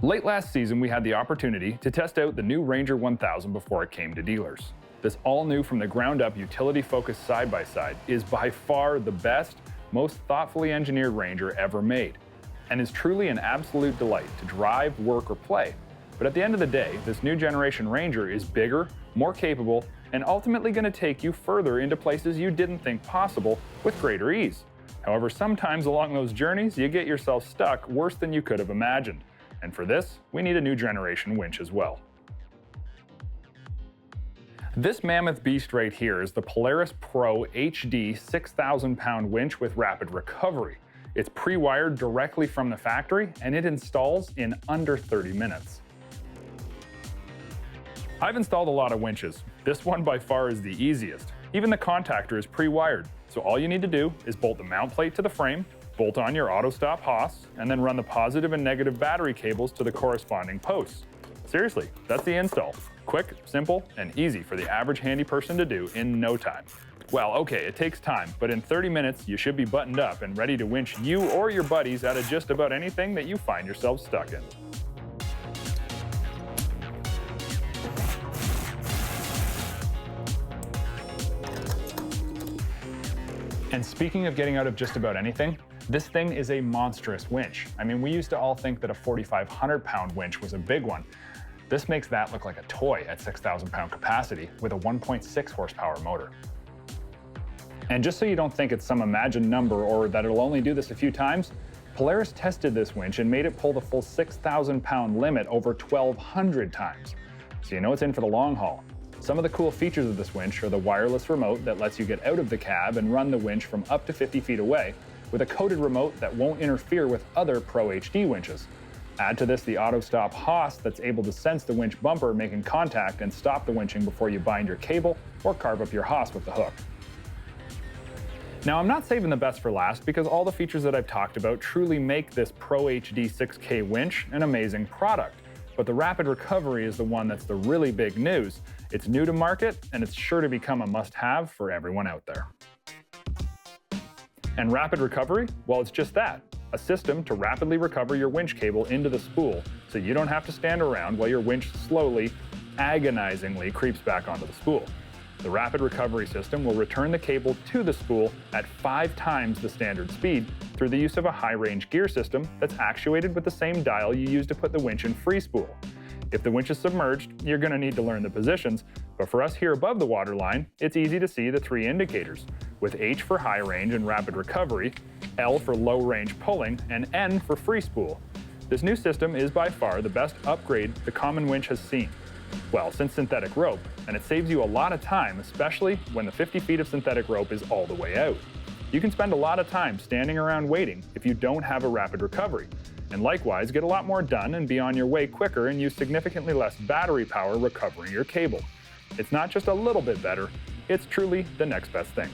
Late last season, we had the opportunity to test out the new Ranger 1000 before it came to dealers. This all-new from the ground-up utility-focused side-by-side is by far the best, most thoughtfully engineered Ranger ever made, and is truly an absolute delight to drive, work, or play. But at the end of the day, this new generation Ranger is bigger, more capable, and ultimately going to take you further into places you didn't think possible with greater ease. However, sometimes along those journeys, you get yourself stuck worse than you could have imagined. And for this, we need a new generation winch as well. This mammoth beast right here is the Polaris PRO HD 6,000-pound winch with rapid recovery. It's pre-wired directly from the factory, and it installs in under 30 minutes. I've installed a lot of winches. This one by far is the easiest. Even the contactor is pre-wired, so all you need to do is bolt the mount plate to the frame, bolt on your auto-stop Haas, and then run the positive and negative battery cables to the corresponding posts. Seriously, that's the install. Quick, simple, and easy for the average handy person to do in no time. Well, okay, it takes time, but in 30 minutes you should be buttoned up and ready to winch you or your buddies out of just about anything that you find yourself stuck in. And speaking of getting out of just about anything, this thing is a monstrous winch. I mean, we used to all think that a 4,500-pound winch was a big one. This makes that look like a toy at 6,000-pound capacity with a 1.6 horsepower motor. And just so you don't think it's some imagined number or that it'll only do this a few times, Polaris tested this winch and made it pull the full 6,000-pound limit over 1,200 times. So you know it's in for the long haul. Some of the cool features of this winch are the wireless remote that lets you get out of the cab and run the winch from up to 50 feet away, with a coded remote that won't interfere with other Pro HD winches. Add to this the auto-stop Haas that's able to sense the winch bumper making contact and stop the winching before you bind your cable or carve up your Haas with the hook. Now, I'm not saving the best for last because all the features that I've talked about truly make this Pro HD 6K winch an amazing product. But the rapid recovery is the one that's the really big news. It's new to market, and it's sure to become a must-have for everyone out there. And rapid recovery? Well, it's just that. A system to rapidly recover your winch cable into the spool so you don't have to stand around while your winch slowly, agonizingly creeps back onto the spool. The rapid recovery system will return the cable to the spool at 5 times the standard speed through the use of a high-range gear system that's actuated with the same dial you use to put the winch in free spool. If the winch is submerged, you're going to need to learn the positions, but for us here above the waterline, it's easy to see the 3 indicators, with H for high range and rapid recovery, L for low range pulling, and N for free spool. This new system is by far the best upgrade the common winch has seen. Well, since synthetic rope, and it saves you a lot of time, especially when the 50 feet of synthetic rope is all the way out. You can spend a lot of time standing around waiting if you don't have a rapid recovery, and likewise get a lot more done and be on your way quicker and use significantly less battery power recovering your cable. It's not just a little bit better, it's truly the next best thing.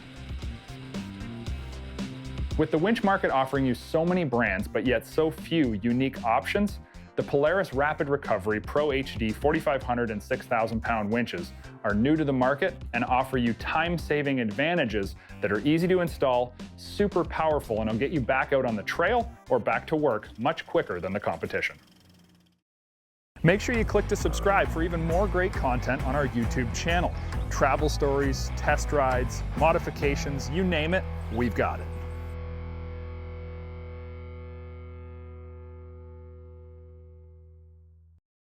With the winch market offering you so many brands but yet so few unique options, the Polaris Rapid Recovery Pro HD 4,500 and 6,000-pound winches are new to the market and offer you time-saving advantages that are easy to install, super powerful, and will get you back out on the trail or back to work much quicker than the competition. Make sure you click to subscribe for even more great content on our YouTube channel. Travel stories, test rides, modifications, you name it, we've got it.